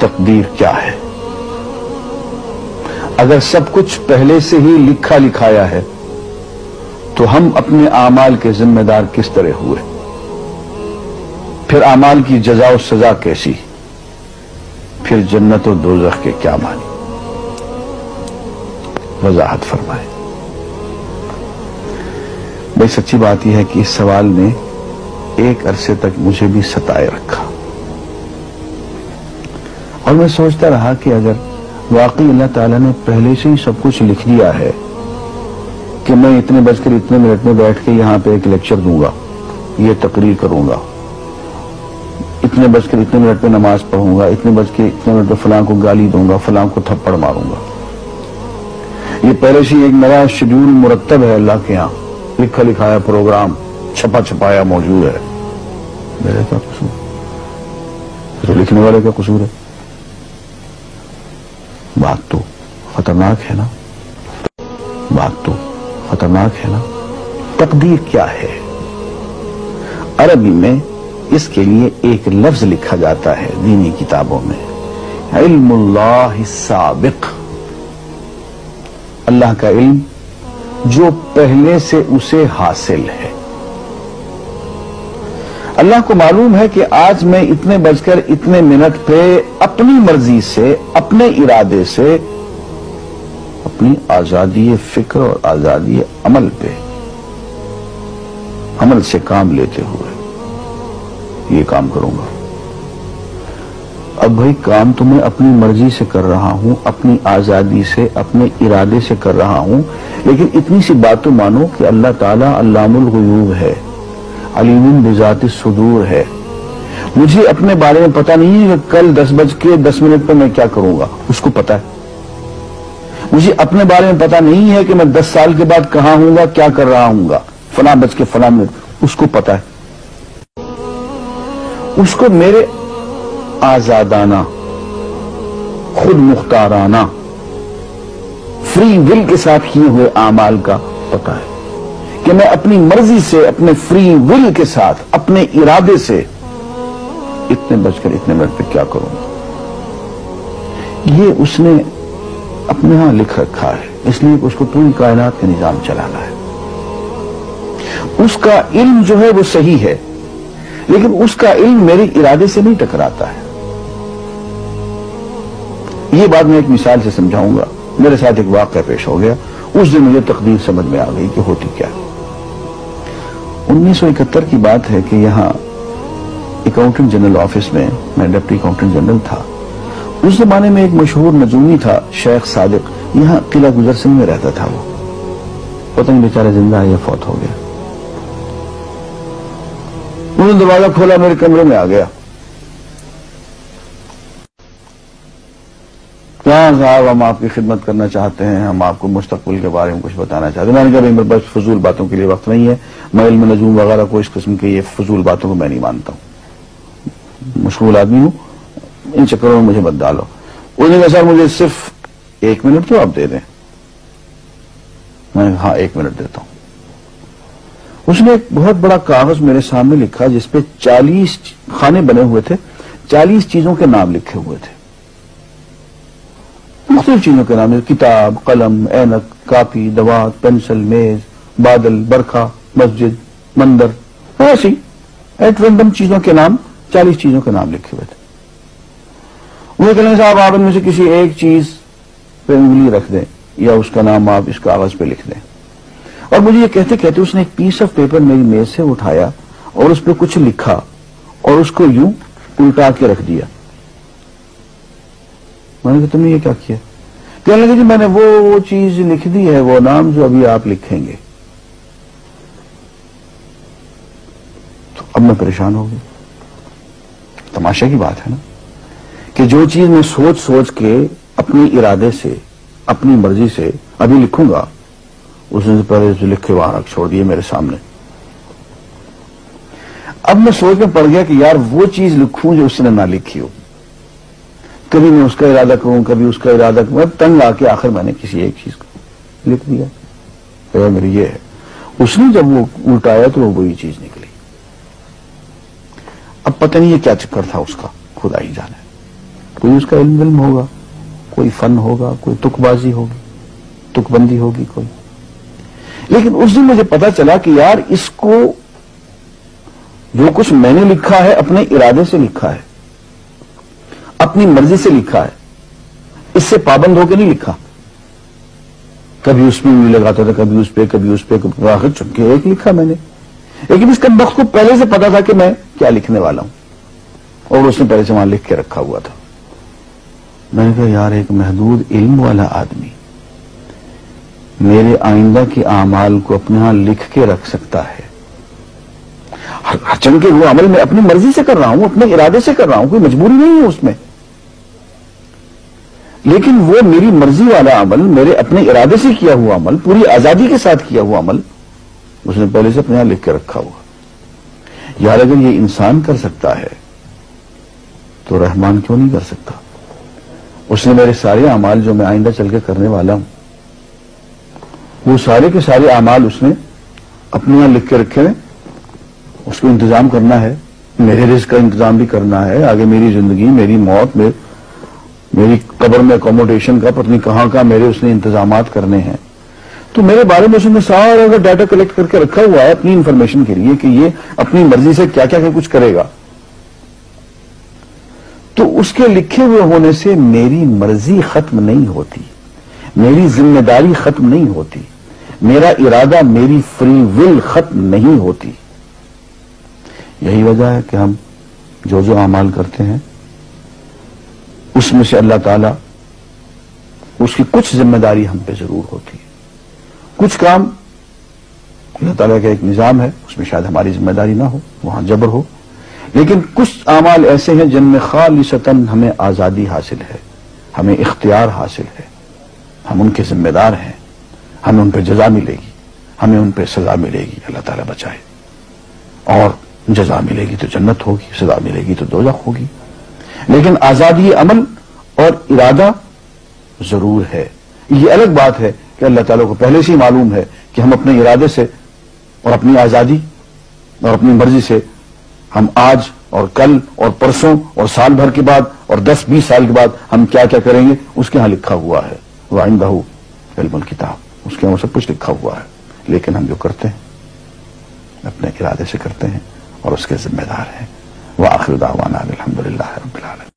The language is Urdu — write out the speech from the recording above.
تقدیر کیا ہے؟ اگر سب کچھ پہلے سے ہی لکھا لکھایا ہے تو ہم اپنے اعمال کے ذمہ دار کس طرح ہوئے؟ پھر اعمال کی جزا و سزا کیسی؟ پھر جنت و دوزخ کے کیا معنی؟ وضاحت فرمائے۔ بھئی سچی بات یہ ہے کہ اس سوال نے ایک عرصے تک مجھے بھی ستائے رکھا، اور میں سوچتا رہا کہ اگر واقعی اللہ تعالیٰ نے پہلے سے ہی سب کچھ لکھ دیا ہے کہ میں اتنے بج کر اتنے منٹ میں بیٹھ کے یہاں پہ ایک لیکچر دوں گا، یہ تقریر کروں گا، اتنے بج کر اتنے منٹ میں نماز پڑھوں گا، اتنے بج کے اتنے منٹ میں فلاں کو گالی دوں گا، فلاں کو تھپڑ ماروں گا، یہ پہلے سے ایک نیا شیڈول مرتب ہے اللہ کے ہاں، لکھا لکھایا پروگرام چھپا چھپایا موجود ہے، میرا کیا قصور؟ تو لکھنے والے کا قصور ہے؟ بات تو خطرناک ہے نا، بات تو خطرناک ہے نا۔ تقدیر کیا ہے؟ عربی میں اس کے لیے ایک لفظ لکھا جاتا ہے دینی کتابوں میں، علم اللہ السابق، اللہ کا علم جو پہلے سے اسے حاصل ہے۔ اللہ کو معلوم ہے کہ آج میں اتنے بج کر اتنے منٹ پہ اپنی مرضی سے، اپنے ارادے سے، اپنی آزادی فکر اور آزادی عمل پہ، عمل سے کام لیتے ہوئے یہ کام کروں گا۔ اب بھائی کام تو میں اپنی مرضی سے کر رہا ہوں، اپنی آزادی سے، اپنے ارادے سے کر رہا ہوں، لیکن اتنی سی بات تو مانو کہ اللہ تعالیٰ علام الغیوب ہے، علیم بذات الصدور ہے۔ مجھے اپنے بارے میں پتہ نہیں ہے کہ کل 10:10 پہ میں کیا کروں گا، اس کو پتا ہے۔ مجھے اپنے بارے میں پتہ نہیں ہے کہ میں 10 سال کے بعد کہاں ہوں گا، کیا کر رہا ہوں گا، فلاں بج کے فلاں منٹ، اس کو پتا ہے۔ اس کو میرے آزادانہ، خود مختارانہ، فری ول کے ساتھ کیے ہوئے اعمال کا پتہ ہے کہ میں اپنی مرضی سے، اپنے فری ول کے ساتھ، اپنے ارادے سے اتنے بج کر اتنے منٹ پہ کیا کروں گا۔ یہ اس نے اپنے ہاں لکھ رکھا ہے، اس لیے اس کو پوری کائنات کا نظام چلانا ہے۔ اس کا علم جو ہے وہ صحیح ہے، لیکن اس کا علم میرے ارادے سے نہیں ٹکراتا ہے۔ یہ بات میں ایک مثال سے سمجھاؤں گا۔ میرے ساتھ ایک واقعہ پیش ہو گیا، اس دن مجھے تقدیر سمجھ میں آ گئی کہ ہوتی کیا۔ 1971 کی بات ہے کہ یہاں اکاؤنٹنٹ جنرل آفس میں میں ڈپٹی اکاؤنٹنٹ جنرل تھا۔ اس زمانے میں ایک مشہور نجومی تھا شیخ صادق، یہاں قلعہ گزر سنگھ میں رہتا تھا۔ وہ پتہ نہیں بیچارہ زندہ ہے یا فوت ہو گیا۔ انہوں نے دروازہ کھولا، میرے کمرے میں آ گیا۔ کیا صاحب ہم آپ کی خدمت کرنا چاہتے ہیں، ہم آپ کو مستقبل کے بارے میں کچھ بتانا چاہتے ہیں۔ میں نے کہا میرے پاس فضول باتوں کے لیے وقت نہیں ہے، میں علم نجوم وغیرہ کو اس قسم کے یہ فضول باتوں کو میں نہیں مانتا ہوں، مشغول آدمی ہوں، ان چکروں میں مجھے مت ڈالو۔ انہوں نے کہا سر مجھے صرف 1 منٹ تو آپ دے دیں۔ میں ہاں 1 منٹ دیتا ہوں۔ اس نے ایک بہت بڑا کاغذ میرے سامنے لکھا جس پہ 40 خانے بنے ہوئے تھے، 40 چیزوں کے نام لکھے ہوئے تھے، مختلف چیزوں کے نام، کتاب، قلم، اینک، کاپی، دوات، پینسل، میز، بادل، برکھا، مسجد، مندر، ایسی ایٹ رینڈم چیزوں کے نام، 40 چیزوں کے نام لکھے ہوئے تھے۔ وہ کہنے صاحب آپ ان میں سے کسی ایک چیز پہ انگلی رکھ دیں یا اس کا نام آپ اس کاغذ پہ لکھ دیں۔ اور مجھے یہ کہتے کہتے اس نے ایک پیس آف پیپر میری میز سے اٹھایا اور اس پہ کچھ لکھا اور اس کو یوں الٹا کے رکھ دیا۔ میں نے کہا تم نے یہ کیا کیا؟ کہنے لگے جی میں نے وہ چیز لکھ دی ہے، وہ نام جو ابھی آپ لکھیں گے۔ تو اب میں پریشان ہو گیا۔ تماشا کی بات ہے نا کہ جو چیز میں سوچ سوچ کے اپنے ارادے سے، اپنی مرضی سے ابھی لکھوں گا، اس نے پہلے جو لکھے وہاں رکھ چھوڑ دیے میرے سامنے۔ اب میں سوچ میں پڑ گیا کہ یار وہ چیز لکھوں جو اس نے نہ لکھی ہو۔ کبھی میں اس کا ارادہ کروں، کبھی اس کا ارادہ کروں، تنگ آ کے آخر میں نے کسی ایک چیز کو لکھ دیا کہ میری یہ ہے۔ اس نے جب وہ الٹایا تو وہ وہی چیز نکلی۔ اب پتہ نہیں یہ کیا چکر تھا اس کا، خدا ہی جانے۔ کوئی اس کا علم ہوگا، کوئی فن ہوگا، کوئی تک بازی ہوگی، تک بندی ہوگی کوئی. لیکن اس دن مجھے پتا چلا کہ یار اس کو جو کچھ میں نے لکھا ہے اپنے ارادے سے لکھا ہے، اپنی مرضی سے لکھا ہے، اس سے پابند ہو کے نہیں لکھا. کبھی اس میں بھی لگاتا تھا، کبھی اس پہ آخر چونکہ ایک لکھا میں نے. لیکن اس کم بخت کو پہلے سے پتا تھا کہ میں کیا لکھنے والا ہوں، اور اس نے پہلے سے وہاں لکھ کے رکھا ہوا تھا. میں نے کہا یار ایک محدود علم والا آدمی میرے آئندہ کے اعمال کو اپنے ہاں لکھ کے رکھ سکتا ہے. چونکہ وہ عمل میں اپنی مرضی سے کر رہا ہوں، اپنے ارادے سے کر رہا ہوں، کوئی مجبوری نہیں ہے اس میں. لیکن وہ میری مرضی والا عمل، میرے اپنے ارادے سے کیا ہوا عمل، پوری آزادی کے ساتھ کیا ہوا عمل، اس نے پہلے سے اپنے یہاں لکھ کے رکھا ہوا. یار اگر یہ انسان کر سکتا ہے تو رحمان کیوں نہیں کر سکتا؟ اس نے میرے سارے اعمال جو میں آئندہ چل کے کرنے والا ہوں، وہ سارے کے سارے اعمال اس نے اپنے یہاں لکھ کے رکھے ہیں. اس کو انتظام کرنا ہے، میرے رزق کا انتظام بھی کرنا ہے، آگے میری زندگی، میری موت، میری قبر میں اکوموڈیشن کا پتہ نہیں کہاں کا میرے اس نے انتظامات کرنے ہیں. تو میرے بارے میں اس نے سارا ڈیٹا کلیکٹ کر کے رکھا ہوا ہے اپنی انفارمیشن کے لیے کہ یہ اپنی مرضی سے کیا کیا کچھ کرے گا. تو اس کے لکھے ہوئے ہونے سے میری مرضی ختم نہیں ہوتی، میری ذمہ داری ختم نہیں ہوتی، میرا ارادہ، میری فری ول ختم نہیں ہوتی. یہی وجہ ہے کہ ہم جو اعمال کرتے ہیں اس میں سے اللہ تعالیٰ اس کی کچھ ذمہ داری ہم پہ ضرور ہوتی ہے. کچھ کام اللہ تعالیٰ کا ایک نظام ہے، اس میں شاید ہماری ذمہ داری نہ ہو، وہاں جبر ہو. لیکن کچھ اعمال ایسے ہیں جن میں خالصتاً ہمیں آزادی حاصل ہے، ہمیں اختیار حاصل ہے، ہم ان کے ذمہ دار ہیں، ہمیں ان پہ جزا ملے گی، ہمیں ان پہ سزا ملے گی، اللہ تعالیٰ بچائے. اور جزا ملے گی تو جنت ہوگی، سزا ملے گی تو دوزخ ہوگی. لیکن آزادی عمل اور ارادہ ضرور ہے. یہ الگ بات ہے کہ اللہ تعالیٰ کو پہلے سے ہی معلوم ہے کہ ہم اپنے ارادے سے اور اپنی آزادی اور اپنی مرضی سے ہم آج اور کل اور پرسوں اور سال بھر کے بعد اور 10-20 سال کے بعد ہم کیا کیا کریں گے اس کے ہاں لکھا ہوا ہے. وَعِندَهُ عِلْمُ الْكِتَابِ، اس کے ہاں سب کچھ لکھا ہوا ہے. لیکن ہم جو کرتے ہیں اپنے ارادے سے کرتے ہیں اور اس کے ذمہ دار ہیں. وآخر دعوانا الحمدللہ رب العالمین.